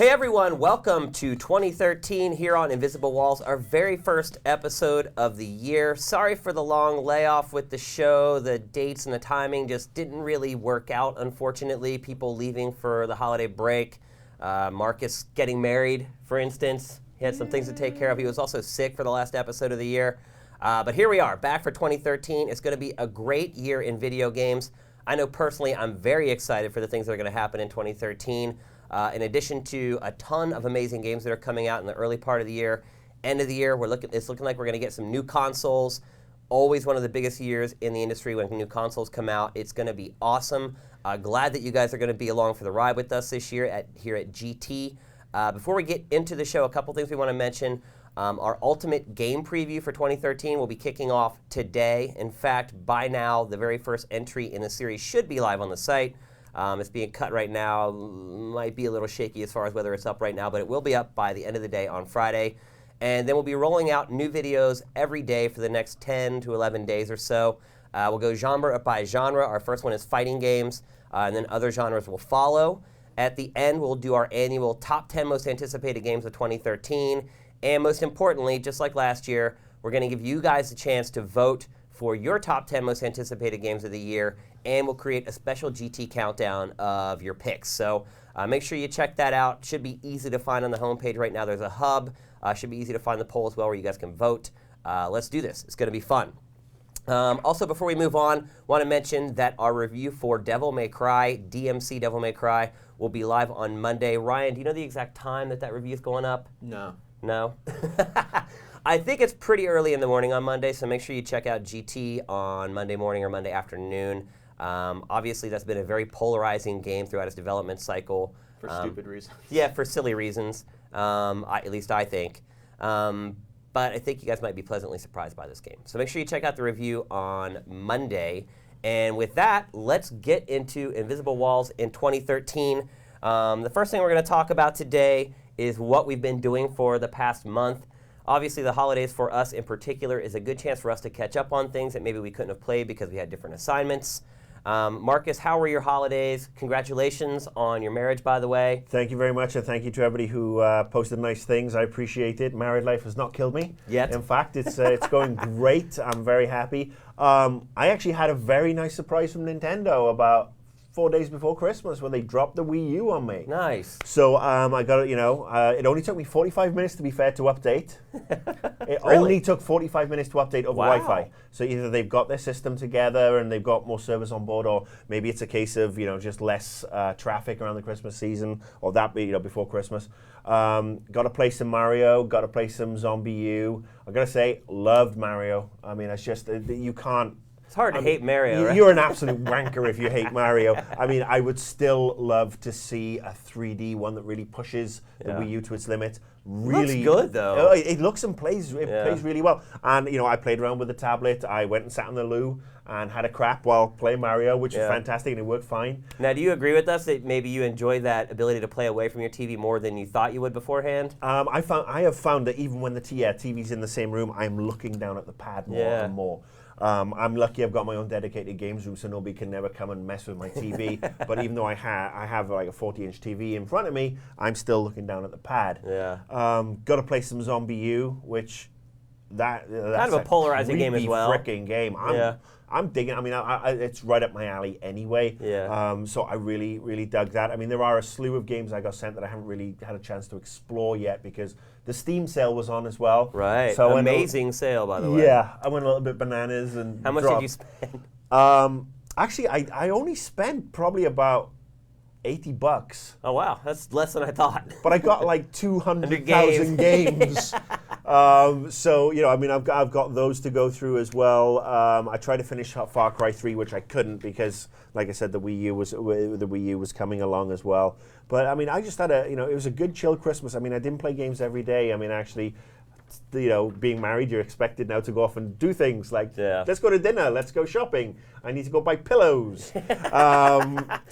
Hey everyone, welcome to 2013 here on Invisible Walls, our very first episode of the year. Sorry for the long layoff with the show. The dates and the timing just didn't really work out, unfortunately. People leaving for the holiday break. Marcus getting married, for instance. He had some things to take care of. He was also sick for the last episode of the year. But here we are, back for 2013. It's going to be a great year in video games. I know personally I'm very excited for the things that are going to happen in 2013. In addition to a ton of amazing games that are coming out in the early part of the year, end of the year, it's looking like we're going to get some new consoles. Always one of the biggest years in the industry when new consoles come out. It's going to be awesome. Glad that you guys are going to be along for the ride with us this year here at GT. Before we get into the show, a couple things we want to mention. Our ultimate game preview for 2013 will be kicking off today. In fact, by now, the very first entry in the series should be live on the site. It's being cut right now. Might be a little shaky as far as whether it's up right now, but it will be up by the end of the day on Friday. And then we'll be rolling out new videos every day for the next 10 to 11 days or so. We'll go genre by genre. Our first one is fighting games, and then other genres will follow. At the end, we'll do our annual top 10 most anticipated games of 2013. And most importantly, just like last year, we're going to give you guys a chance to vote for your top 10 most anticipated games of the year, and we'll create a special GT countdown of your picks. So make sure you check that out. Should be easy to find on the homepage right now. There's a hub. Should be easy to find the poll as well where you guys can vote. Let's do this. It's going to be fun. Also, before we move on, want to mention that our review for Devil May Cry, DMC Devil May Cry, will be live on Monday. Ryan, do you know the exact time that review is going up? No. No? I think it's pretty early in the morning on Monday, so make sure you check out GT on Monday morning or Monday afternoon. Obviously, that's been a very polarizing game throughout its development cycle. For stupid reasons. Yeah, for silly reasons, at least I think. But I think you guys might be pleasantly surprised by this game. So make sure you check out the review on Monday. And with that, let's get into Invisible Walls in 2013. The first thing we're going to talk about today is what we've been doing for the past month. Obviously, the holidays for us in particular is a good chance for us to catch up on things that maybe we couldn't have played because we had different assignments. Marcus, how were your holidays? Congratulations on your marriage, by the way. Thank you very much, and thank you to everybody who posted nice things. I appreciate it. Married life has not killed me. Yet. In fact, it's going great. I'm very happy. I actually had a very nice surprise from Nintendo about 4 days before Christmas when they dropped the Wii U on me. Nice. So I got it, it only took me 45 minutes, to be fair, to update. It Really? only took 45 minutes to update over Wow. Wi-Fi. So either they've got their system together and they've got more service on board, or maybe it's a case of, just less traffic around the Christmas season, or that before Christmas. Got to play some Mario, got to play some Zombie U. I got to say, loved Mario. I mean, it's just, you can't. It's hard to hate Mario, right? You're an absolute wanker if you hate Mario. I mean, I would still love to see a 3D one that really pushes the Wii U to its limit. Really looks good, though. It looks and plays. It plays really well. And I played around with the tablet. I went and sat in the loo and had a crap while playing Mario, which is fantastic, and it worked fine. Now, do you agree with us that maybe you enjoy that ability to play away from your TV more than you thought you would beforehand? I have found that even when the TV's in the same room, I'm looking down at the pad more and more. I'm lucky I've got my own dedicated games room, so nobody can never come and mess with my TV. But even though I have like a 40-inch TV in front of me, I'm still looking down at the pad. Yeah. Got to play some Zombie U, which that's kind of a polarizing game as well. Freaking game. I'm digging. I mean, it's right up my alley anyway. Yeah. So I really, really dug that. I mean, there are a slew of games I got sent that I haven't really had a chance to explore yet because the Steam sale was on as well. Right. So amazing sale, by the way. Yeah, I went a little bit bananas and. How much did you spend? Actually, I only spent probably about $80. Oh wow, that's less than I thought. But I got like 200,000 games. So I mean, I've got those to go through as well. I tried to finish Far Cry 3, which I couldn't because, like I said, the Wii U was coming along as well. But I mean, I just had it was a good chill Christmas. I mean, I didn't play games every day. I mean, actually, being married, you're expected now to go off and do things like, let's go to dinner, let's go shopping. I need to go buy pillows.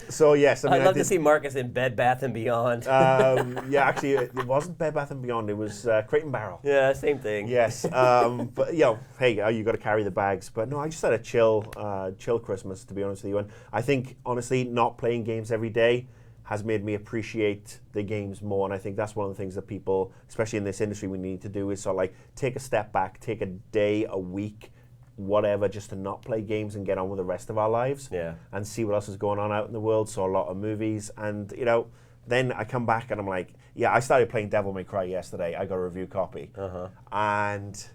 So yes, I mean, I'd love to see Marcus in Bed Bath & Beyond. Yeah, actually, it wasn't Bed Bath & Beyond. It was Crate and Barrel. Yeah, same thing. Yes, but hey, you got to carry the bags. But no, I just had a chill Christmas, to be honest with you. And I think honestly, not playing games every day has made me appreciate the games more. And I think that's one of the things that people, especially in this industry, we need to do is sort of like take a step back, take a day, a week, whatever, just to not play games and get on with the rest of our lives. Yeah. And see what else is going on out in the world. Saw a lot of movies. And, then I come back and I'm like, yeah, I started playing Devil May Cry yesterday. I got a review copy. And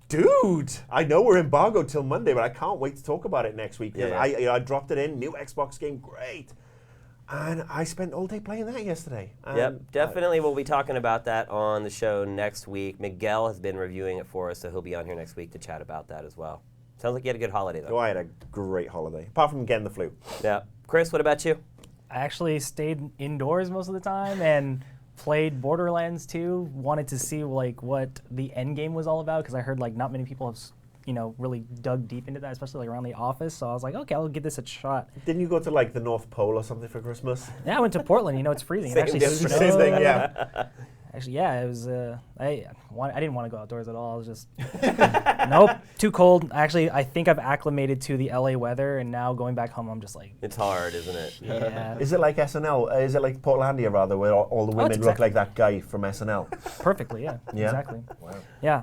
dude, I know we're embargoed till Monday, but I can't wait to talk about it next week. Because I dropped it in, new Xbox game, great. And I spent all day playing that yesterday. Yep, definitely we'll be talking about that on the show next week. Miguel has been reviewing it for us, so he'll be on here next week to chat about that as well. Sounds like you had a good holiday, though. Oh, I had a great holiday, apart from getting the flu. Yeah. Chris, what about you? I actually stayed indoors most of the time and played Borderlands 2. Wanted to see what the end game was all about because I heard not many people have really dug deep into that, especially around the office. So I was like, okay, I'll give this a shot. Didn't you go to the North Pole or something for Christmas? Yeah, I went to Portland. It's freezing. It actually Same snowed. thing, yeah. Actually, yeah, it was. I didn't want to go outdoors at all. I was just nope, too cold. Actually, I think I've acclimated to the LA weather, and now going back home, I'm just like. It's hard, isn't it? Yeah. Is it like SNL? Is it like Portlandia rather, where all the women look like that guy from SNL? Perfectly, yeah. Yeah? Exactly. Wow. Yeah.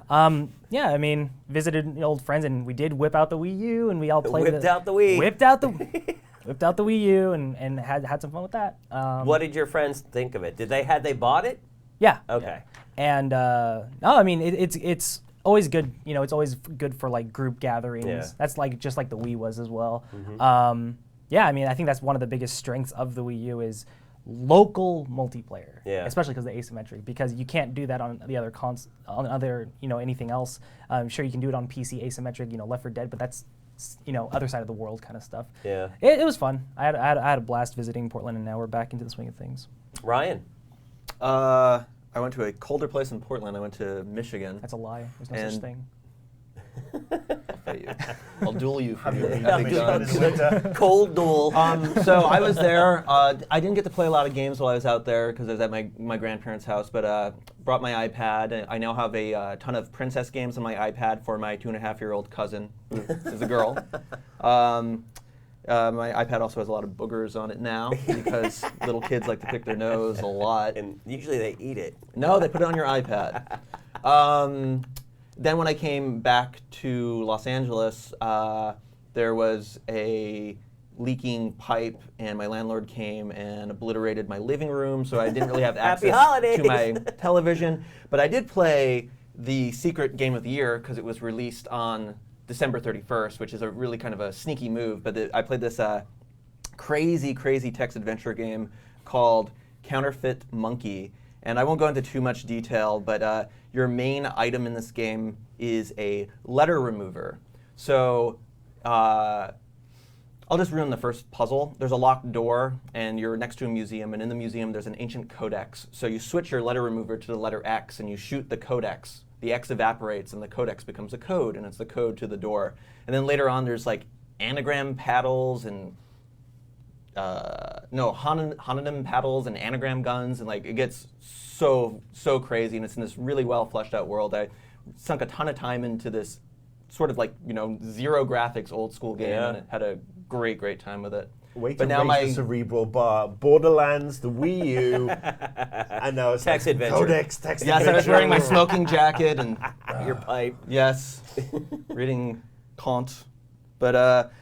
Yeah. I mean, visited old friends, and we did whip out the Wii U, and we all played. Whipped out the Wii. Whipped out the Wii U, and had some fun with that. What did your friends think of it? Had they bought it? Yeah. Okay. And no, I mean it's always good. It's always good for group gatherings. Yeah. That's just like the Wii was as well. Yeah, I mean I think that's one of the biggest strengths of the Wii U is local multiplayer. Yeah. Especially because of the asymmetric, because you can't do that on the other anything else. Sure, you can do it on PC asymmetric, Left 4 Dead, but that's other side of the world kind of stuff. Yeah. It was fun. I had a blast visiting Portland, and now we're back into the swing of things. Ryan. I went to a colder place in Portland. I went to Michigan. That's a lie. There's no such thing. I'll fight you. I'll duel you for your Yeah, epic guns. Cold duel. So I was there. I didn't get to play a lot of games while I was out there because I was at my grandparents' house, but brought my iPad. And I now have a ton of princess games on my iPad for my 2.5-year-old cousin, who is a girl. My iPad also has a lot of boogers on it now because little kids like to pick their nose a lot. And usually they eat it. No, they put it on your iPad. Then when I came back to Los Angeles, there was a leaking pipe, and my landlord came and obliterated my living room, so I didn't really have Happy access holidays. to my television. But I did play the secret game of the year because it was released on December 31st, which is a really kind of a sneaky move. But I played this crazy text adventure game called Counterfeit Monkey. And I won't go into too much detail, but your main item in this game is a letter remover. So I'll just ruin the first puzzle. There's a locked door, and you're next to a museum, and in the museum there's an ancient codex. So you switch your letter remover to the letter X, and you shoot the codex. The X evaporates, and the codex becomes a code, and it's the code to the door. And then later on there's anagram paddles and homonym paddles and anagram guns, and it gets so crazy, and it's in this really well fleshed out world. I sunk a ton of time into this sort of zero graphics old school game, and had a great time with it. Wait but to now raise the cerebral bar. Borderlands, the Wii U, and now it's Text adventure. Codex, text Yes, adventure. I was wearing my smoking jacket and Your pipe. yes, reading Kant. But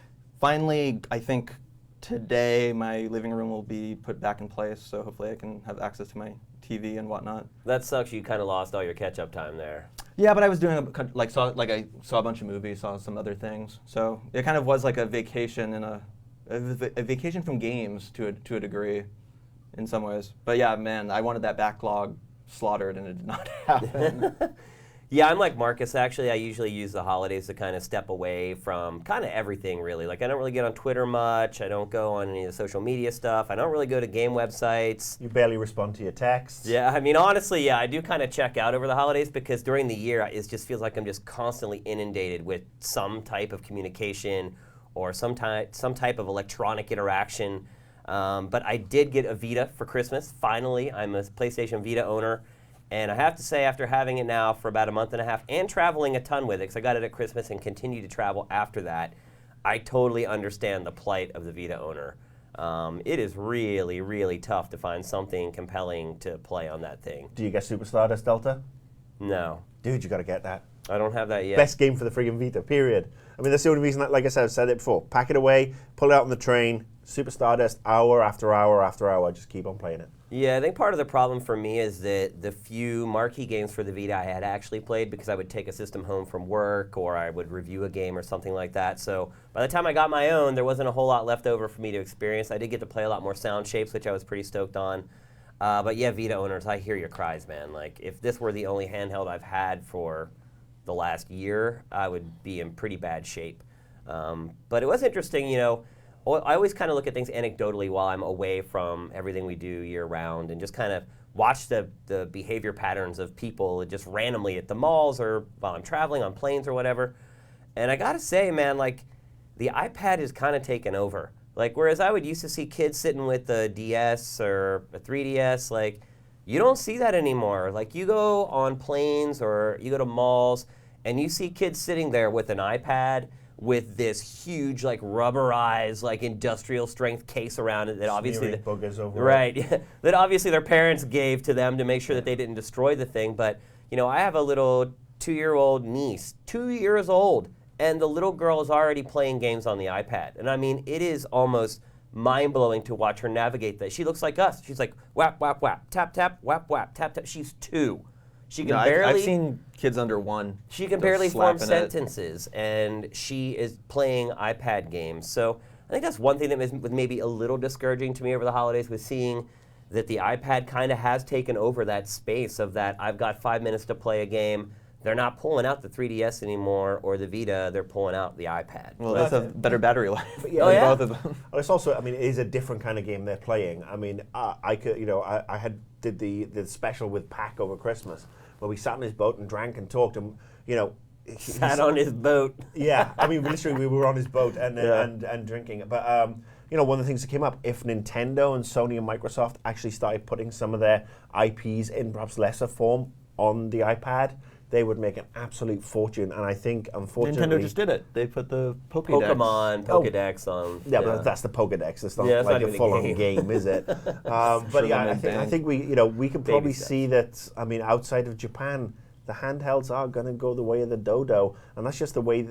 finally, I think today my living room will be put back in place, so hopefully I can have access to my TV and whatnot. That sucks. You kind of lost all your catch-up time there. Yeah, but I was doing I saw a bunch of movies, saw some other things, so it kind of was like a vacation and a vacation from games to a degree, in some ways. But yeah, man, I wanted that backlog slaughtered, and it did not happen. Yeah, I'm like Marcus, actually. I usually use the holidays to kind of step away from kind of everything, really. I don't really get on Twitter much. I don't go on any of the social media stuff. I don't really go to game websites. You barely respond to your texts. Yeah, I mean, honestly, yeah, I do kind of check out over the holidays because during the year, it just feels like I'm just constantly inundated with some type of communication or some type of electronic interaction. But I did get a Vita for Christmas. Finally, I'm a PlayStation Vita owner. And I have to say, after having it now for about a month and a half and traveling a ton with it, because I got it at Christmas and continue to travel after that, I totally understand the plight of the Vita owner. It is really, really tough to find something compelling to play on that thing. Do you get Super Stardust Delta? No. Dude, you got to get that. I don't have that yet. Best game for the friggin' Vita, period. I mean, that's the only reason, like I said, I've said it before. Pack it away, pull it out on the train, Super Stardust, hour after hour after hour, just keep on playing it. Yeah, I think part of the problem for me is that the few marquee games for the Vita I had actually played because I would take a system home from work or I would review a game or something like that. So by the time I got my own, there wasn't a whole lot left over for me to experience. I did get to play a lot more sound shapes, which I was pretty stoked on. But yeah, Vita owners, I hear your cries, man. Like, if this were the only handheld I've had for the last year, I would be in pretty bad shape. But it was interesting, you know. I always kind of look at things anecdotally while I'm away from everything we do year round and just kind of watch the behavior patterns of people just randomly at the malls or while I'm traveling on planes or whatever. And I gotta say, man, like, the iPad is kind of taken over. Like, whereas I would used to see kids sitting with a DS or a 3DS, like, you don't see that anymore. Like, you go on planes or you go to malls and you see kids sitting there with an iPad with this huge, like, rubberized, like, industrial strength case around it that obviously boogers over right, that obviously their parents gave to them to make sure that they didn't destroy the thing. But, you know, I have a little 2-year-old niece, 2 years old, and the little girl is already playing games on the iPad. And I mean, it is almost mind-blowing to watch her navigate that. She looks like us. She's like, whap, whap, whap, tap, tap, whap, whap, tap, tap. She's 2. She can barely. I've seen kids under 1. She can barely form slapping it. sentences, and she is playing iPad games. So I think that's one thing that was maybe a little discouraging to me over the holidays, was seeing that the iPad kind of has taken over that space of that I've got 5 minutes to play a game. They're not pulling out the 3DS anymore or the Vita. They're pulling out the iPad. Well, that's a better battery life. Yeah, Oh, yeah? Both of them. It's also, I mean, it is a different kind of game they're playing. I mean, I could, you know, I did the special with Pac over Christmas, where we sat on his boat and drank and talked, and you know, Sat on his boat. Yeah, I mean, literally, we were on his boat and drinking. But you know, one of the things that came up, if Nintendo and Sony and Microsoft actually started putting some of their IPs in perhaps lesser form on the iPad, they would make an absolute fortune. And I think, unfortunately, Nintendo just did it. They put the Pokédex. Pokédex on. Yeah, but that's the Pokédex. It's not Yeah, it's like not a even a full-on game. game, is it? But Sure, yeah, I bang. think we, you know, we can probably Baby steps. see that. I mean, outside of Japan, the handhelds are going to go the way of the dodo, and that's just the way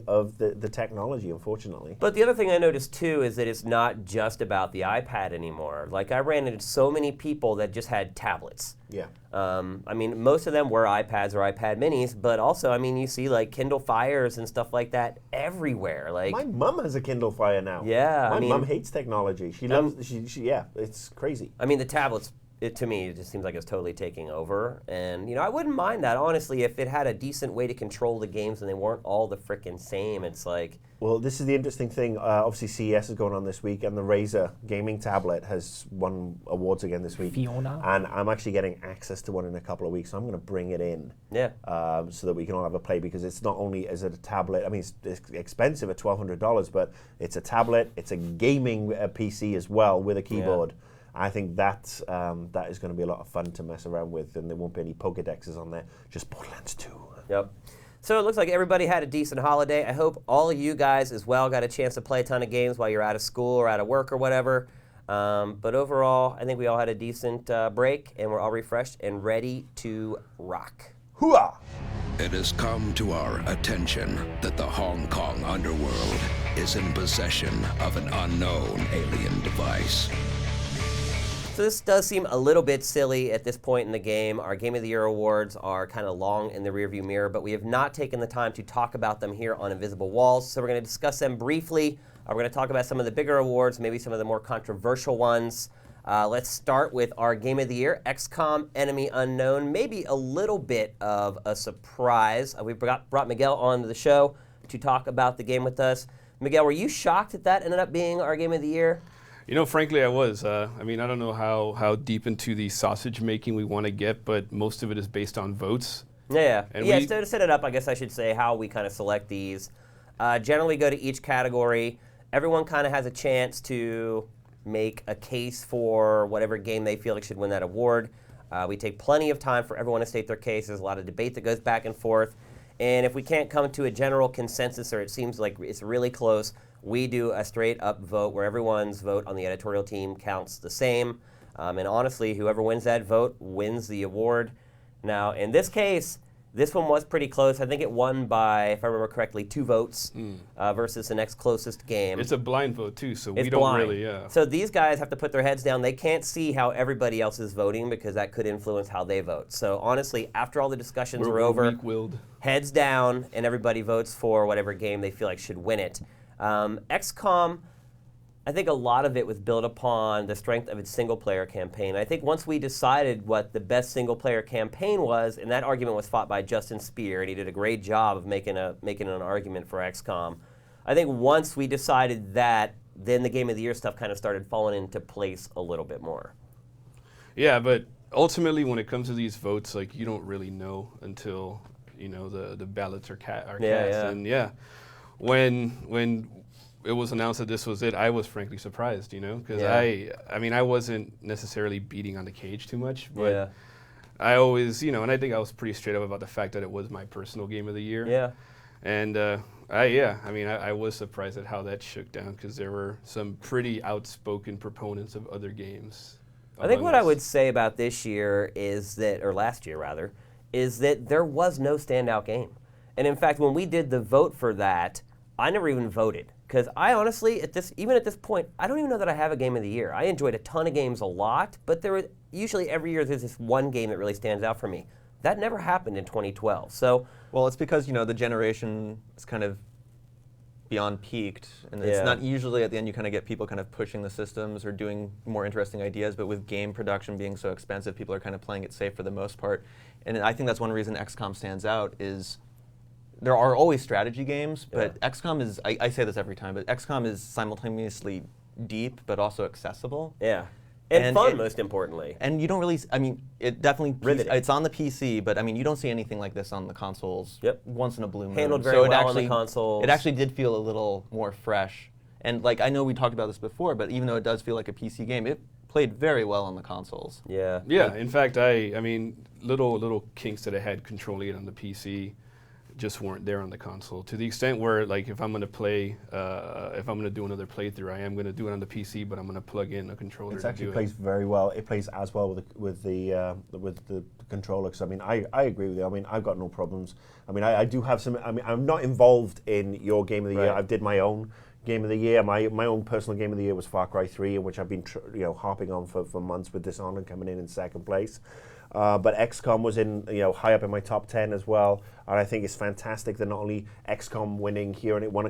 of the technology, unfortunately. But the other thing I noticed too is that it's not just about the iPad anymore. Like, I ran into so many people that just had tablets. Yeah. I mean, most of them were iPads or iPad minis, but also, I mean, you see like Kindle Fires and stuff like that everywhere. Like, My mum has a Kindle Fire now. Yeah, My I mean- mum hates technology. She loves. Yeah, it's crazy. I mean, the tablets, to me, it just seems like it's totally taking over. And, you know, I wouldn't mind that, honestly, if it had a decent way to control the games and they weren't all the frickin' same. It's like, Well, this is the interesting thing. Obviously, CES is going on this week, and the Razer gaming tablet has won awards again this week. Fiona. And I'm actually getting access to one in a couple of weeks, so I'm going to bring it in. yeah. So that we can all have a play, because it's not only is it a tablet. I mean, it's expensive at $1,200, but it's a tablet. It's a gaming PC as well with a keyboard. I think that is going to be a lot of fun to mess around with, and there won't be any Pokédexes on there. Just Borderlands 2. Yep. So it looks like everybody had a decent holiday. I hope all of you guys as well got a chance to play a ton of games while you're out of school or out of work or whatever. But overall, I think we all had a decent break, and we're all refreshed and ready to rock. Hooah! It has come to our attention that the Hong Kong underworld is in possession of an unknown alien device. So this does seem a little bit silly at this point in the game. Our Game of the Year awards are kind of long in the rearview mirror, but we have not taken the time to talk about them here on Invisible Walls. So we're going to discuss them briefly. We're going to talk about some of the bigger awards, maybe some of the more controversial ones. Let's start with our Game of the Year, XCOM Enemy Unknown. Maybe a little bit of a surprise. We brought Miguel onto the show to talk about the game with us. Miguel, were you shocked that ended up being our Game of the Year? You know, frankly, I was. I mean, I don't know how deep into the sausage making we want to get, but most of it is based on votes. Yeah. And Yeah, we- so to set it up, I guess I should say how we kind of select these. Generally go to each category. Everyone kind of has a chance to make a case for whatever game they feel like should win that award. We take plenty of time for everyone to state their case. There's a lot of debate that goes back and forth. And if we can't come to a general consensus or it seems like it's really close, We do a straight up vote where everyone's vote on the editorial team counts the same. And honestly, whoever wins that vote wins the award. Now, in this case, this one was pretty close. I think it won by, if I remember correctly, 2 votes versus the next closest game. It's a blind vote too, so we It's don't blind. really, yeah. So these guys have to put their heads down. They can't see how everybody else is voting because that could influence how they vote. So honestly, after all the discussions were over, weak-willed. heads down, and everybody votes for whatever game they feel like should win it. XCOM, I think a lot of it was built upon the strength of its single-player campaign. I think once we decided what the best single-player campaign was, and that argument was fought by Justin Spear, and he did a great job of making an argument for XCOM. I think once we decided that, then the Game of the Year stuff kind of started falling into place a little bit more. Yeah, but ultimately, when it comes to these votes, like, you don't really know until, you know, the ballots are cast. Yeah. And yeah, when it was announced that this was it, I was frankly surprised, you know, because I mean, I wasn't necessarily beating on the cage too much, but I always, you know, and I think I was pretty straight up about the fact that it was my personal game of the year. Yeah. And I was surprised at how that shook down because there were some pretty outspoken proponents of other games. I think what I would say about this year is that, or last year rather, is that there was no standout game. And in fact, when we did the vote for that, I never even voted. Because I honestly, even at this point, I don't even know that I have a game of the year. I enjoyed a ton of games a lot, but usually every year there's this one game that really stands out for me. That never happened in 2012. So, well, it's because, you know, the generation is kind of beyond peaked, and it's not usually at the end you kind of get people kind of pushing the systems or doing more interesting ideas, but with game production being so expensive, people are kind of playing it safe for the most part. And I think that's one reason XCOM stands out is there are always strategy games, but XCOM is, I say this every time, but XCOM is simultaneously deep but also accessible. Yeah. And fun, most importantly. And you don't really, I mean, it definitely, Riveting. it's on the PC, but I mean, you don't see anything like this on the consoles once in a blue moon. Handled very so well on the consoles. It actually did feel a little more fresh. And like, I know we talked about this before, but even though it does feel like a PC game, it played very well on the consoles. Yeah. Yeah, in fact, I mean, little kinks that I had controlling it on the PC just weren't there on the console. To the extent where, like, if I'm going to play, if I'm going to do another playthrough, I am going to do it on the PC, but I'm going to plug in a controller. It actually plays very well. It plays as well with the controller. Because I mean, I agree with you. I mean, I've got no problems. I mean, I do have some. I mean, I'm not involved in your game of the year. I did my own game of the year. My own personal game of the year was Far Cry 3, which I've been harping on for months, with Dishonored coming in second place. But XCOM was high up in my top 10 as well, and I think it's fantastic that not only XCOM winning here, and it won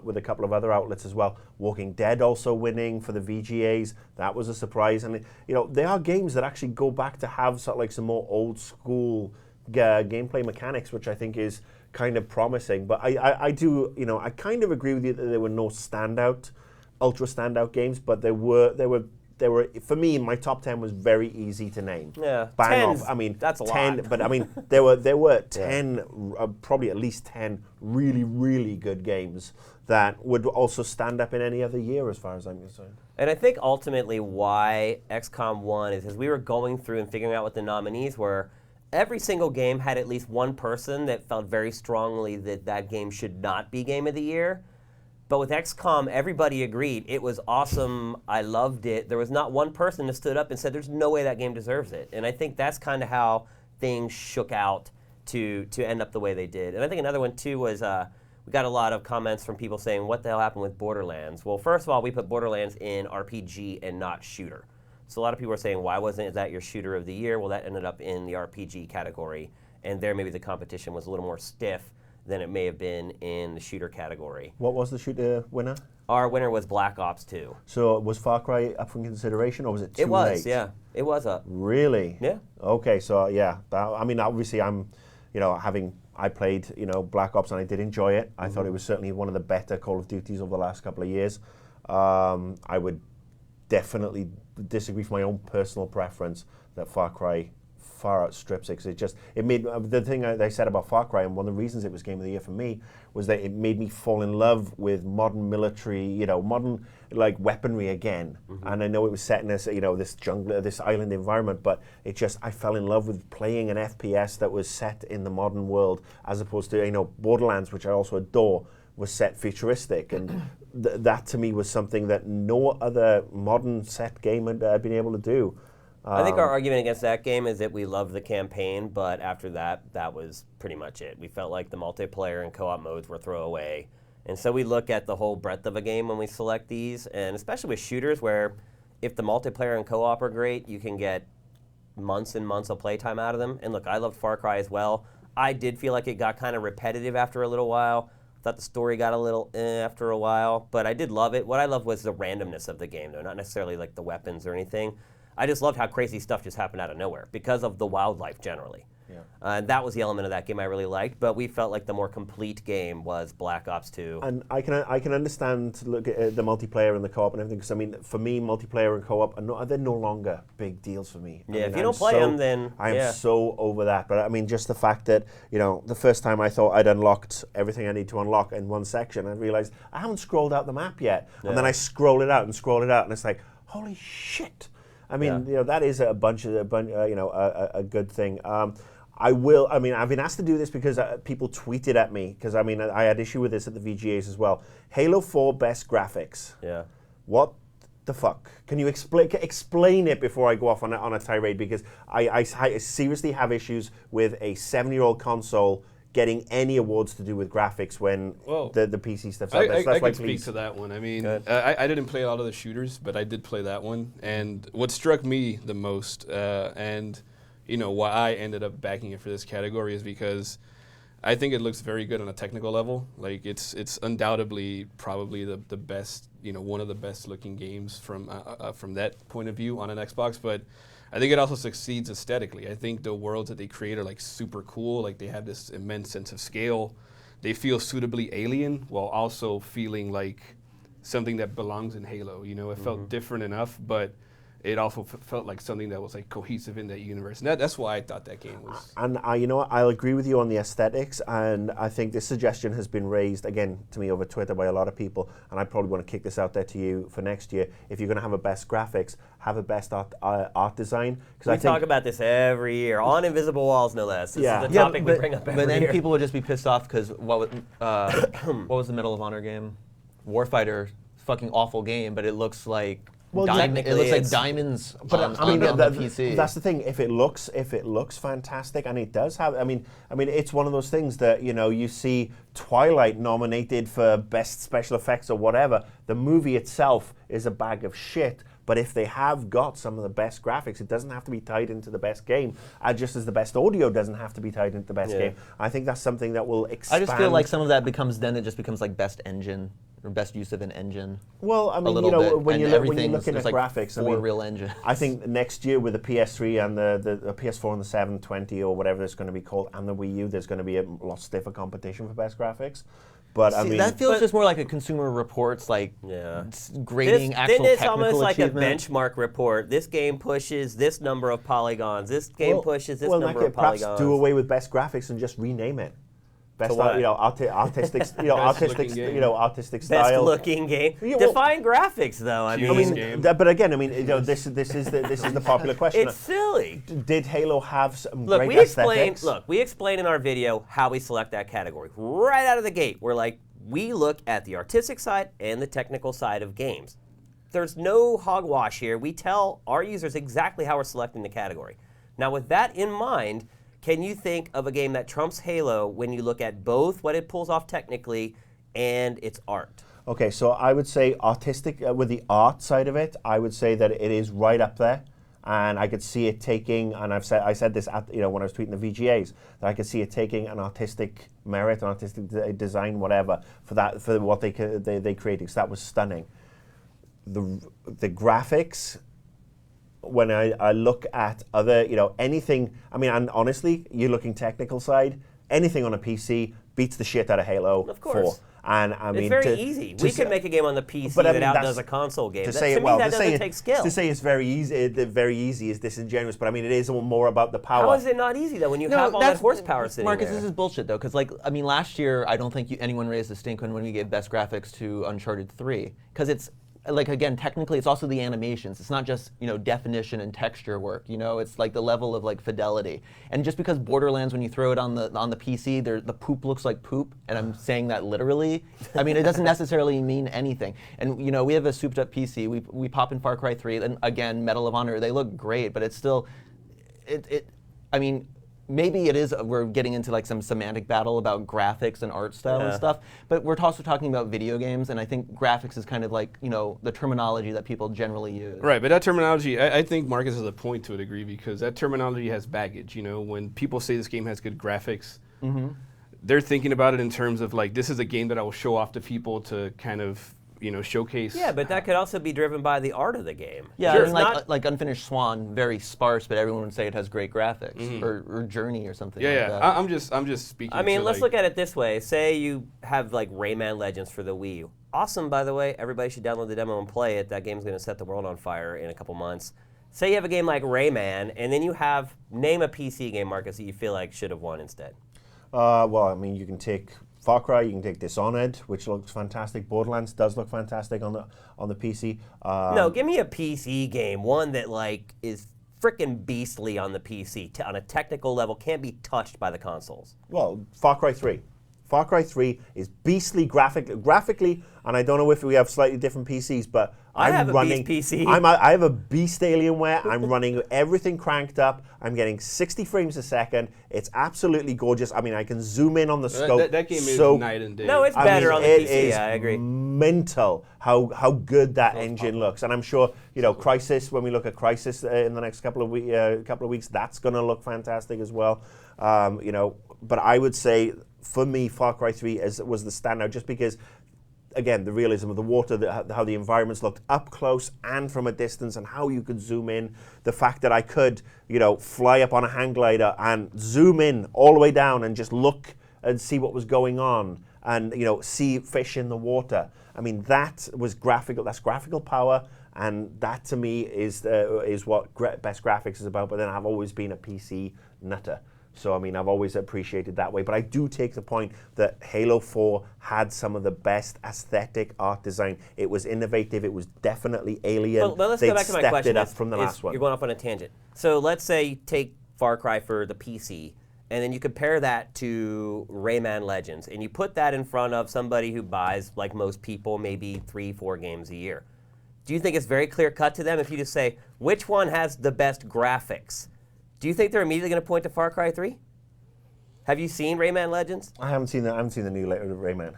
with a couple of other outlets as well. Walking Dead also winning for the VGAs, that was a surprise. And there are games that actually go back to have sort of like some more old school gameplay mechanics, which I think is kind of promising. But I do, I kind of agree with you that there were no ultra standout games, but there were for me, my top 10 was very easy to name. Yeah, bang off. I mean, that's a 10, lot. but I mean, there were 10, probably at least 10 really, really good games that would also stand up in any other year, as far as I'm concerned. And I think ultimately why XCOM won is as we were going through and figuring out what the nominees were, every single game had at least one person that felt very strongly that that game should not be Game of the Year. But with XCOM, everybody agreed. It was awesome. I loved it. There was not one person that stood up and said, there's no way that game deserves it. And I think that's kind of how things shook out to end up the way they did. And I think another one, too, was we got a lot of comments from people saying, what the hell happened with Borderlands? Well, first of all, we put Borderlands in RPG and not shooter. So a lot of people are saying, why wasn't that your shooter of the year? Well, that ended up in the RPG category. And there maybe the competition was a little more stiff than it may have been in the shooter category. What was the shooter winner? Our winner was Black Ops 2. So was Far Cry up for consideration, or was it too late? It was, yeah. It was up. Really? Yeah. Okay, so yeah. I mean, obviously I played, Black Ops, and I did enjoy it. I thought it was certainly one of the better Call of Duties over the last couple of years. I would definitely disagree from my own personal preference that Far Cry far outstrips it, because it made the thing they said about Far Cry, and one of the reasons it was Game of the Year for me was that it made me fall in love with modern military, modern like weaponry again. And I know it was set in this, this jungle, this island environment, but I fell in love with playing an FPS that was set in the modern world, as opposed to Borderlands, which I also adore, was set futuristic, and that to me was something that no other modern set game had been able to do. I think our argument against that game is that we love the campaign, but after that, that was pretty much it. We felt like the multiplayer and co-op modes were throwaway. And so we look at the whole breadth of a game when we select these, and especially with shooters where if the multiplayer and co-op are great, you can get months and months of playtime out of them. And look, I loved Far Cry as well. I did feel like it got kind of repetitive after a little while. Thought the story got a little after a while, but I did love it. What I loved was the randomness of the game, though, not necessarily like the weapons or anything. I just loved how crazy stuff just happened out of nowhere because of the wildlife generally. Yeah. And that was the element of that game I really liked, but we felt like the more complete game was Black Ops 2. And I can understand look at the multiplayer and the co-op and everything, because I mean, for me, multiplayer and co-op they're no longer big deals for me. Yeah, if you don't play them, then I'm so over that. But I mean, just the fact that the first time I thought I'd unlocked everything I need to unlock in one section, I realized I haven't scrolled out the map yet, and then I scroll it out, and it's like, holy shit! I mean, that is a good thing. I've been asked to do this because people tweeted at me, because I had issue with this at the VGAs as well. Halo 4 best graphics. Yeah. What the fuck? Can you explain it before I go off on a tirade? Because I seriously have issues with a 7-year-old console getting any awards to do with graphics when the PC stuff's out. I can speak to that one. I mean, I didn't play a lot of the shooters, but I did play that one. And what struck me the most, and why I ended up backing it for this category, is because I think it looks very good on a technical level. Like it's undoubtedly probably the best, one of the best looking games from that point of view on an Xbox. But I think it also succeeds aesthetically. I think the worlds that they create are like super cool. Like they have this immense sense of scale. They feel suitably alien while also feeling like something that belongs in Halo. It felt different enough, but it also felt like something that was like cohesive in that universe. And that's why I thought that game was. And I'll agree with you on the aesthetics, and I think this suggestion has been raised again to me over Twitter by a lot of people, and I probably want to kick this out there to you for next year. If you're going to have a best graphics, have a best art design. We talk about this every year on Invisible Walls, no less. This is the topic we bring up every year. But then people would just be pissed off because what was the Medal of Honor game? Warfighter, fucking awful game, but it looks like. Well, it looks like diamonds on the PC. That's the thing. If it looks fantastic, and it does have. I mean, it's one of those things that you see Twilight nominated for best special effects or whatever. The movie itself is a bag of shit. But if they have got some of the best graphics, it doesn't have to be tied into the best game. Just as the best audio doesn't have to be tied into the best game. I think that's something that will expand. I just feel like some of that it just becomes like best engine. Or best use of an engine. Well, I mean, when you're looking at graphics, real engines. I think next year with the PS3 and the PS4 and the 720 or whatever it's going to be called, and the Wii U, there's going to be a lot stiffer competition for best graphics. But that feels just more like a Consumer Reports, grading actual technical it's almost like a achievement. benchmark report. This game pushes this number of polygons. This game pushes this number of polygons. Perhaps do away with best graphics and just rename it. Best, artistic style. Best looking game. Define graphics, though. But again, this is the popular question. It's silly. Did Halo have some great aesthetics? We explained in our video how we select that category. Right out of the gate, we look at the artistic side and the technical side of games. There's no hogwash here. We tell our users exactly how we're selecting the category. Now, with that in mind, can you think of a game that trumps Halo when you look at both what it pulls off technically and its art? Okay, so I would say artistic, with the art side of it, I would say that it is right up there. And I could see it taking, and I said this at, when I was tweeting the VGAs, that I could see it taking an artistic merit, an artistic design, whatever, for what they created, because that was stunning. The graphics, when I look at other, anything, and honestly, you're looking technical side, anything on a PC beats the shit out of Halo 4. And it's very easy. We could make a game on the PC that outdoes a console game. To me, that doesn't take skill. To say it's very easy is disingenuous, but it is more about the power. How is it not easy though when you have all that horsepower sitting Marcus, there? this is bullshit though, because last year I don't think anyone raised a stink when we gave best graphics to Uncharted 3, because like again, technically, it's also the animations. It's not just definition and texture work. It's like the level of like fidelity. And just because Borderlands, when you throw it on the PC, the poop looks like poop, and I'm saying that literally. I mean, it doesn't necessarily mean anything. And we have a souped up PC. We pop in Far Cry 3, and again, Medal of Honor. They look great, but it's still, I mean. Maybe it is, we're getting into like some semantic battle about graphics and art style and stuff, but we're also talking about video games, and I think graphics is kind of like, the terminology that people generally use. Right, but that terminology, I think Marcus has a point to a degree, because that terminology has baggage. When people say this game has good graphics, they're thinking about it in terms of like, this is a game that I will show off to people to kind of showcase. Yeah, but that could also be driven by the art of the game. Yeah, sure. I mean, like Unfinished Swan, very sparse, but everyone would say it has great graphics, or Journey or something. Yeah, like yeah. that. I'm just speaking. I mean, to let's like, look at it this way. Say you have like Rayman Legends for the Wii U. Awesome, by the way. Everybody should download the demo and play it. That game's going to set the world on fire in a couple months. Say you have a game like Rayman, and then you have name a PC game, Marcus, that you feel like should have won instead. Well, I mean, you can take Far Cry, you can take Dishonored, which looks fantastic. Borderlands does look fantastic on the PC. No, give me a PC game, one that like is frickin' beastly on the PC, on a technical level, can't be touched by the consoles. Well, Far Cry 3. Far Cry 3 is beastly graphically, and I don't know if we have slightly different PCs, but I have running, a beast PC. I have a beast Alienware. I'm running everything cranked up. I'm getting 60 frames a second. It's absolutely gorgeous. I mean, I can zoom in on the scope. That game is night and day. No, it's better on the PC. I agree. Mental how good that engine looks, and I'm sure Crysis. When we look at Crysis in the next couple of weeks, that's going to look fantastic as well. But I would say for me, Far Cry 3 was the standout, just because, again, the realism of the water, how the environments looked up close and from a distance, and how you could zoom in. The fact that I could, fly up on a hang glider and zoom in all the way down and just look and see what was going on, and see fish in the water. I mean, that was graphical. That's graphical power, and that to me is what best graphics is about. But then I've always been a PC nutter. So, I mean, I've always appreciated that way. But I do take the point that Halo 4 had some of the best aesthetic art design. It was innovative. It was definitely alien. Well, let's They'd go back to my stepped question. it up from the last one. You're going off on a tangent. So let's say you take Far Cry for the PC, and then you compare that to Rayman Legends, and you put that in front of somebody who buys, like most people, maybe 3-4 games a year. Do you think it's very clear cut to them if you just say, which one has the best graphics? Do you think they're immediately going to point to Far Cry 3? Have you seen Rayman Legends? I haven't seen the new Rayman.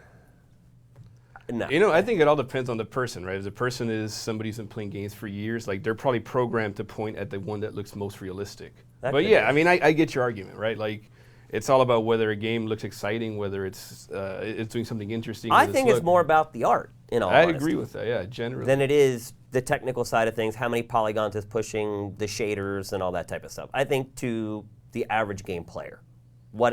No. I think it all depends on the person, right? If the person is somebody who's been playing games for years, like they're probably programmed to point at the one that looks most realistic. But yeah, I mean, I get your argument, right? Like, it's all about whether a game looks exciting, whether it's doing something interesting. I think it's more about the art, in all honesty. I agree with that, yeah, generally. Than it is the technical side of things, how many polygons is pushing, the shaders, and all that type of stuff. I think to the average game player,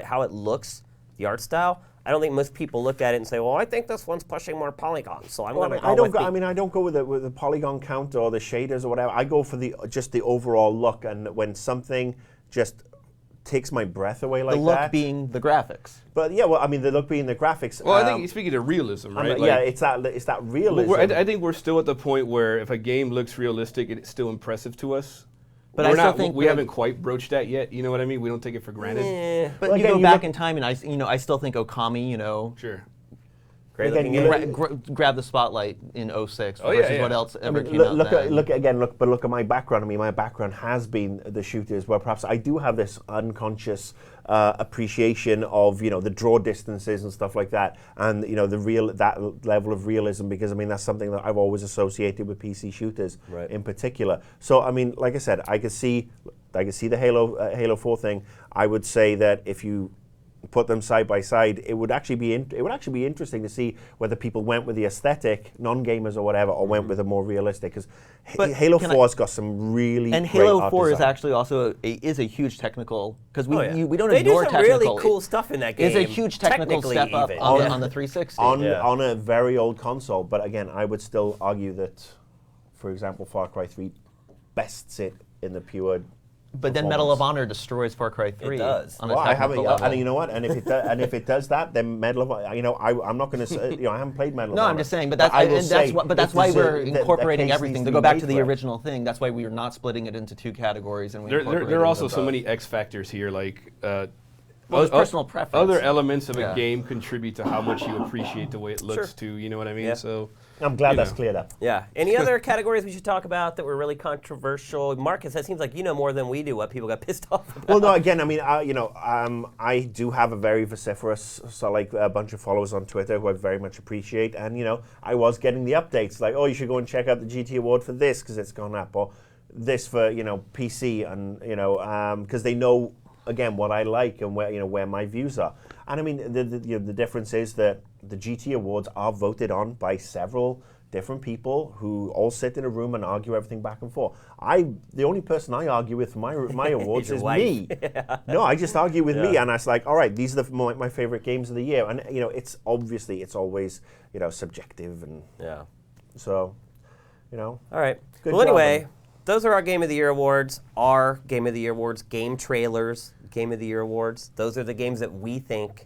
how it looks, the art style, I don't think most people look at it and say, well, I think this one's pushing more polygons, so I'm going to go with I don't go with the polygon count or the shaders or whatever. I go for just the overall look, and when something just takes my breath away like that. The look being the graphics. But yeah, well, I mean, the look being the graphics. Well, I think you're speaking of realism, right? Yeah, it's that realism. I think we're still at the point where if a game looks realistic, it's still impressive to us. But I still think we haven't quite broached that yet. You know what I mean? We don't take it for granted. Yeah. But you go back in time, and I still think Okami, Sure. Great looking game. Grab the spotlight in 06 Oh, yeah, versus yeah. what else ever came look out at my background. I mean, my background has been the shooters, where perhaps I do have this unconscious appreciation of the draw distances and stuff like that, and that level of realism, because I mean that's something that I've always associated with PC shooters in particular. So I mean, like I said, I could see the Halo 4 thing. I would say that if you put them side by side, it would actually be interesting to see whether people went with the aesthetic, non-gamers or whatever, or went with a more realistic. Because Halo 4 has got some really and great Halo art 4 design. is actually also a huge technical, because we don't they ignore do some technical. really cool stuff in that game. It's a huge technical step up even. on the 360. on a very old console. But again, I would still argue that, for example, Far Cry 3 best sit in the pure But then Medal of Honor destroys Far Cry 3. It does. On a Well, I haven't. technical level. And you know what? And if it does that, then Medal of Honor. You know, I'm not going to say. You know, I haven't played Medal of No, Honor. I'm just saying, but I will say that's why it we're deserves- that incorporating case everything. needs To be go back made to the for it. original thing, that's why we are not splitting it into 2 categories. And we There incorporated are also into so both. many X factors here, like Well, there's personal preference. Other elements of Yeah. a game contribute to how much you appreciate the way it looks too. You know what I mean? Yeah. So I'm glad you that's know. cleared up. Yeah. Any other categories we should talk about that were really controversial? Marcus, that seems like you know more than we do what people got pissed off about. Well, no. Again, I mean, I do have a very vociferous, like a bunch of followers on Twitter who I very much appreciate, and I was getting the updates like, oh, you should go and check out the GT Award for this because it's gone up, or this for PC, and because they know again what I like and where my views are. And I mean, the difference is that the GT Awards are voted on by several different people who all sit in a room and argue everything back and forth. The only person I argue with for my awards Your is wife. me. No, I just argue with me, and I was like, all right, these are my favorite games of the year. And it's obviously it's always subjective, and Yeah. so All right. Good Well, job, anyway, then. those are our Game of the Year awards. Our Game of the Year awards, GameTrailers Game of the Year awards. Those are the games that we think.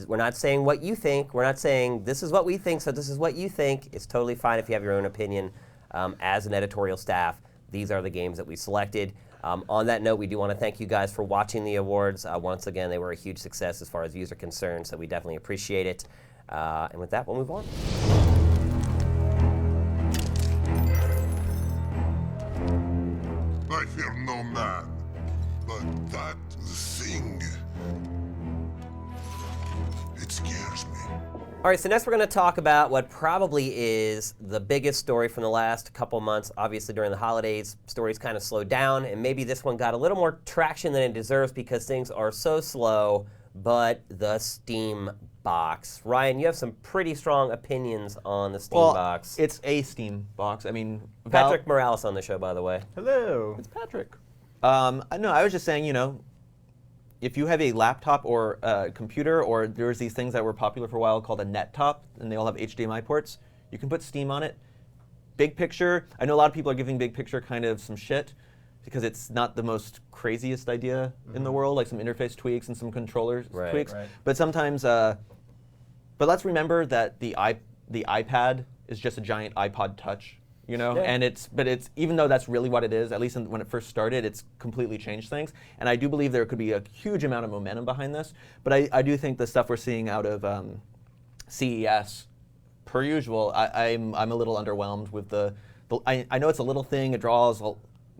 We're not saying what you think. We're not saying this is what we think, so this is what you think. It's totally fine if you have your own opinion. As an editorial staff, these are the games that we selected. On that note, we do want to thank you guys for watching the awards. Once again, they were a huge success as far as views are concerned, so we definitely appreciate it. And with that, we'll move on. I fear no man, but that thing, it scares me. All right, so next we're going to talk about what probably is the biggest story from the last couple months. Obviously, during the holidays, stories kind of slowed down, and maybe this one got a little more traction than it deserves because things are so slow, but the Steam box. Ryan, you have some pretty strong opinions on the Steam box. It's a Steam box. I mean, Patrick Morales on the show, by the way. Hello. It's Patrick. No, I was just saying, if you have a laptop or a computer, or there's these things that were popular for a while called a net top, and they all have HDMI ports, you can put Steam on it. Big picture, I know a lot of people are giving big picture kind of some shit because it's not the most craziest idea in the world, like some interface tweaks and some controller tweaks. Right. But sometimes, but let's remember that the iPad is just a giant iPod Touch. Yeah. And it's even though that's really what it is, at least when it first started, it's completely changed things. And I do believe there could be a huge amount of momentum behind this. But I do think the stuff we're seeing out of CES, per usual, I'm a little underwhelmed with I know it's a little thing. It draws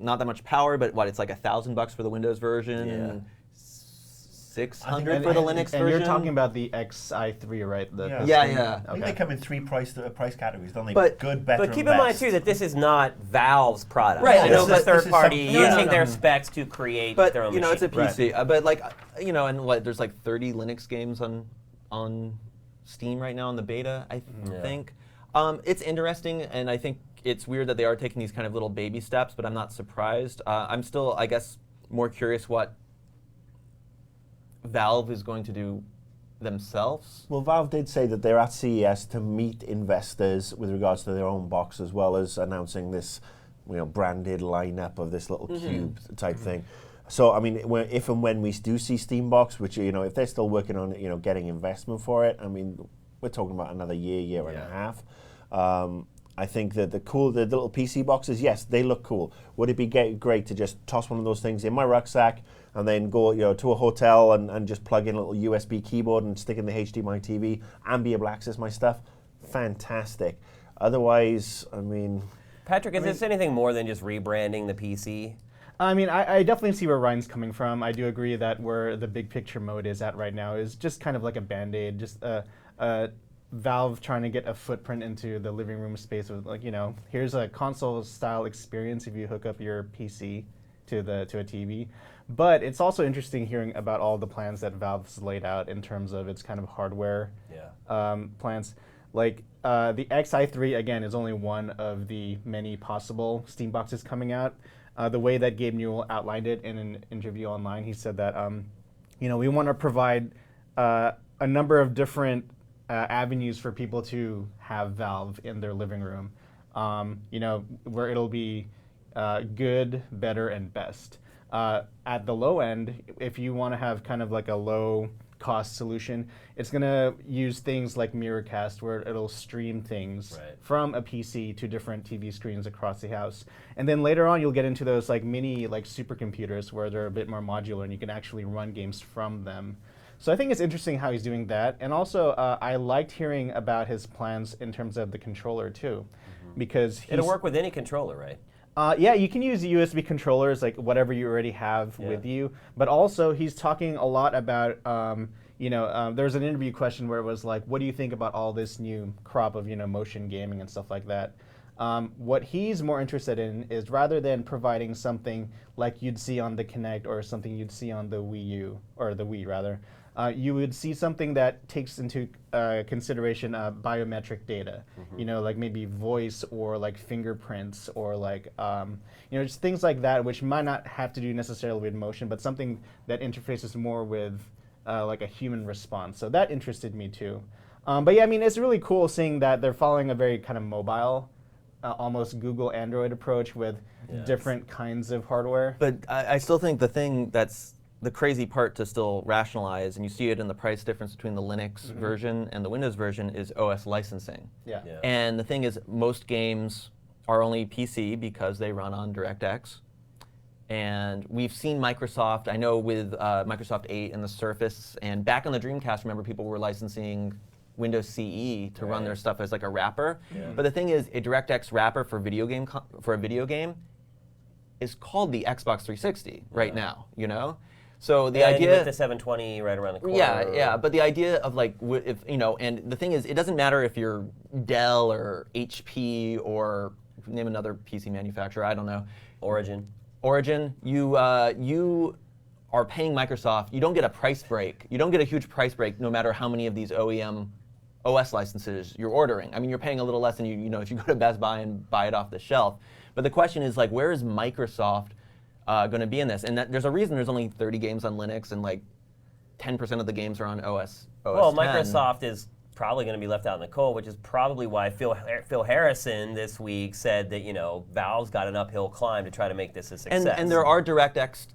not that much power, but it's like $1,000 for the Windows version. Yeah. And $600 for the Linux version. And you're talking about the XI3, right? Yeah. I think they come in 3 price categories, don't they? But- Good, better, But keep and in mind, best. too, that this is not Valve's product. Right, I know this the is- third this is party something- using No. their specs to create But their own it's a machine. PC. But and there's like 30 Linux games on Steam right now in the beta. I think it's interesting, and I think it's weird that they are taking these kind of little baby steps. But I'm not surprised. I'm still, I guess, more curious what Valve is going to do themselves. Well, Valve did say that they're at CES to meet investors with regards to their own box, as well as announcing this, branded lineup of this little cube type thing. So, I mean, if and when we do see Steambox, which if they're still working on getting investment for it, I mean, we're talking about another year and a half. I think that the little PC boxes, yes, they look cool. Would it be great to just toss one of those things in my rucksack and then go to a hotel and just plug in a little USB keyboard and stick in the HDMI TV and be able to access my stuff? Fantastic. Otherwise, I mean... Patrick, is this anything more than just rebranding the PC? I mean, I definitely see where Ryan's coming from. I do agree that where the big picture mode is at right now is just kind of like a Band-Aid, just Valve trying to get a footprint into the living room space with here's a console-style experience if you hook up your PC to a TV. But it's also interesting hearing about all the plans that Valve's laid out in terms of its kind of hardware plans. Like the XI3 again is only one of the many possible Steam boxes coming out. The way that Gabe Newell outlined it in an interview online, he said that we want to provide a number of different avenues for people to have Valve in their living room, where it'll be good, better, and best. At the low end, if you want to have kind of like a low cost solution, it's going to use things like Mirrorcast, where it'll stream things from a PC to different TV screens across the house. And then later on, you'll get into those like mini like supercomputers where they're a bit more modular and you can actually run games from them. So I think it's interesting how he's doing that. And also, I liked hearing about his plans in terms of the controller too, because it'll work with any controller, right? Yeah, you can use USB controllers, like whatever you already have with you. But also, he's talking a lot about, there's an interview question where it was like, what do you think about all this new crop of, motion gaming and stuff like that? What he's more interested in is, rather than providing something like you'd see on the Kinect or something you'd see on the Wii U, or the Wii rather, you would see something that takes into consideration biometric data, like maybe voice or like fingerprints or like, just things like that, which might not have to do necessarily with motion, but something that interfaces more with like a human response. So that interested me too. But yeah, I mean, it's really cool seeing that they're following a very kind of mobile, almost Google Android approach with different kinds of hardware. But I still think the thing that's the crazy part to still rationalize, and you see it in the price difference between the Linux version and the Windows version, is OS licensing. Yeah. And the thing is, most games are only PC because they run on DirectX. And we've seen Microsoft, I know with Microsoft 8 and the Surface, and back on the Dreamcast, remember people were licensing Windows CE to run their stuff as like a wrapper. But the thing is, a DirectX wrapper for a video game is called the Xbox 360 right now, So the idea with the 720 right around the corner. Yeah. But the idea of like, and the thing is, it doesn't matter if you're Dell or HP or name another PC manufacturer. I don't know. Origin. You are paying Microsoft. You don't get a price break. You don't get a huge price break, no matter how many of these OEM OS licenses you're ordering. I mean, you're paying a little less than if you go to Best Buy and buy it off the shelf. But the question is like, where is Microsoft going to be in this? And there's a reason there's only 30 games on Linux and like 10% of the games are on OS Well, 10. Microsoft is probably going to be left out in the cold, which is probably why Phil Harrison this week said that Valve's got an uphill climb to try to make this a success. And there are DirectX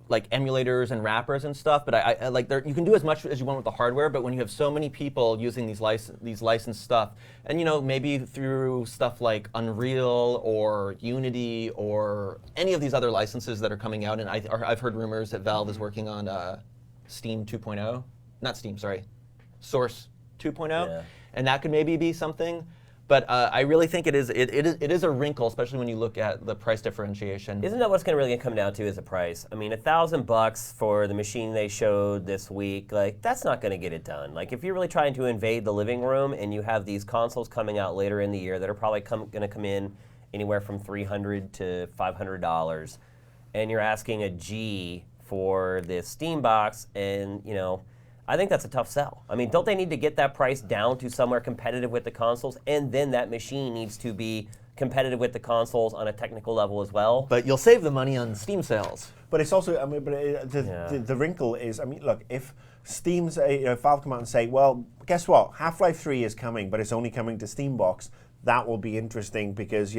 like emulators and wrappers and stuff, but I like you can do as much as you want with the hardware. But when you have so many people using these licensed stuff, and maybe through stuff like Unreal or Unity or any of these other licenses that are coming out, and I've heard rumors that Valve is working on Steam 2.0, not Steam, sorry, Source 2.0, and that could maybe be something. But I really think it is a wrinkle, especially when you look at the price differentiation. Isn't that what's going to really come down to is the price? I mean, $1,000 for the machine they showed this week, like that's not going to get it done. Like if you're really trying to invade the living room and you have these consoles coming out later in the year that are probably going to come in anywhere from $300 to $500, and you're asking a G for this Steam box, and I think that's a tough sell. I mean, don't they need to get that price down to somewhere competitive with the consoles? And then that machine needs to be competitive with the consoles on a technical level as well. But you'll save the money on Steam sales. But it's also, the wrinkle is, look, if Steam's, if Valve come out and say, well, guess what? Half-Life 3 is coming, but it's only coming to Steam Box, that will be interesting because,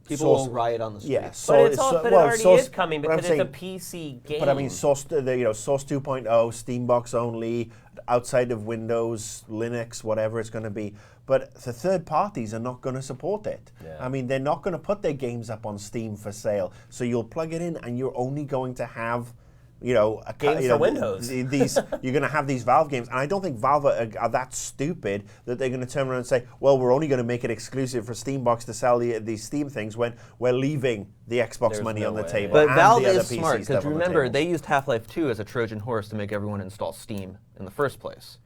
people won't riot on the street. Yeah, but it already is coming because it's a PC game. But I mean, Source 2.0, Steam Box only, outside of Windows, Linux, whatever it's going to be. But the third parties are not going to support it. Yeah. I mean, they're not going to put their games up on Steam for sale. So you'll plug it in, and you're only going to have games for Windows. You're going to have these Valve games, and I don't think Valve are that stupid that they're going to turn around and say, well, we're only going to make it exclusive for Steambox to sell these Steam things when we're leaving the Xbox money on the table. But and Valve the other is PC smart, because remember, the they used Half-Life 2 as a Trojan horse to make everyone install Steam in the first place.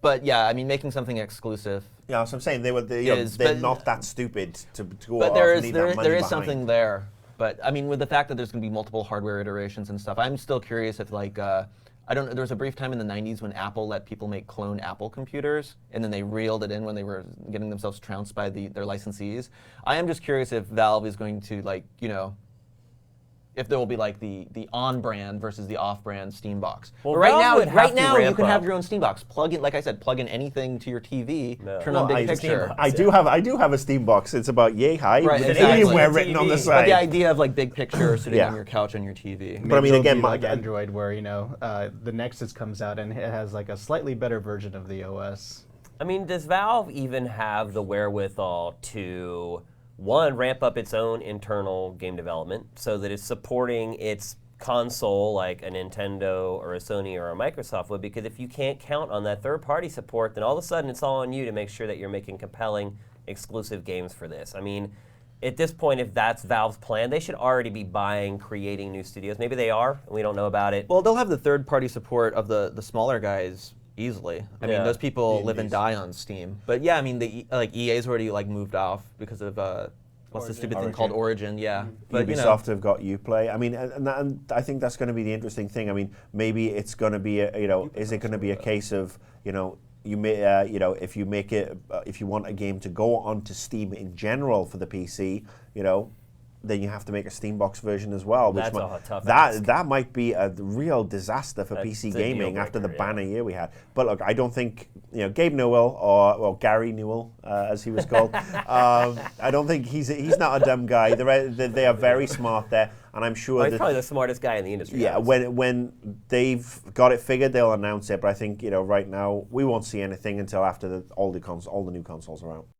But yeah, I mean, making something exclusive. Yeah, so I'm saying they're not that stupid to go but off there and is leave that money there is behind. something there. But I mean, with the fact that there's going to be multiple hardware iterations and stuff, I'm still curious if like I don't know. There was a brief time in the '90s when Apple let people make clone Apple computers, and then they reeled it in when they were getting themselves trounced by their licensees. I am just curious if Valve is going to if there will be like the on-brand versus the off-brand Steam box. Well, But right Valve now, would have to you ramp can have up. your own Steam box. Plug in, like I said, plug in anything to your TV. Turn Well, on Big Picture. I do have a Steam box. It's about yay high Right, with exactly. Alienware written on the But side. But the idea of like Big Picture sitting Yeah. on your couch on your TV. But I mean, Maybe again, it'll be like my- Android, where the Nexus comes out and it has like a slightly better version of the OS. I mean, does Valve even have the wherewithal to, one, ramp up its own internal game development so that it's supporting its console like a Nintendo or a Sony or a Microsoft would? Because if you can't count on that third-party support, then all of a sudden it's all on you to make sure that you're making compelling exclusive games for this. I mean, at this point, if that's Valve's plan, they should already be buying, creating new studios. Maybe they are, and we don't know about it. Well, they'll have the third-party support of the smaller guys easily. I mean, Yeah. those people The live and indies. die on Steam. But yeah, I mean, like EA's already like moved off because of what's the stupid thing called Origin? Yeah, but Ubisoft have got Uplay. I mean, and I think that's going to be the interesting thing. I mean, maybe it's going to be is it going to be a case of you may if you make it if you want a game to go onto Steam in general for the PC, then you have to make a Steambox version as well. Which That's a tough that ask. that might be a real disaster for That's PC a deal gaming after the breaker, yeah. banner year we had. But look, I don't think Gabe Newell or Gary Newell as he was called. I don't think he's not a dumb guy. They are very smart there, and I'm sure Well, he's that probably the smartest guy in the industry. yeah, when they've got it figured, they'll announce it. But I think right now we won't see anything until after all the new consoles are out.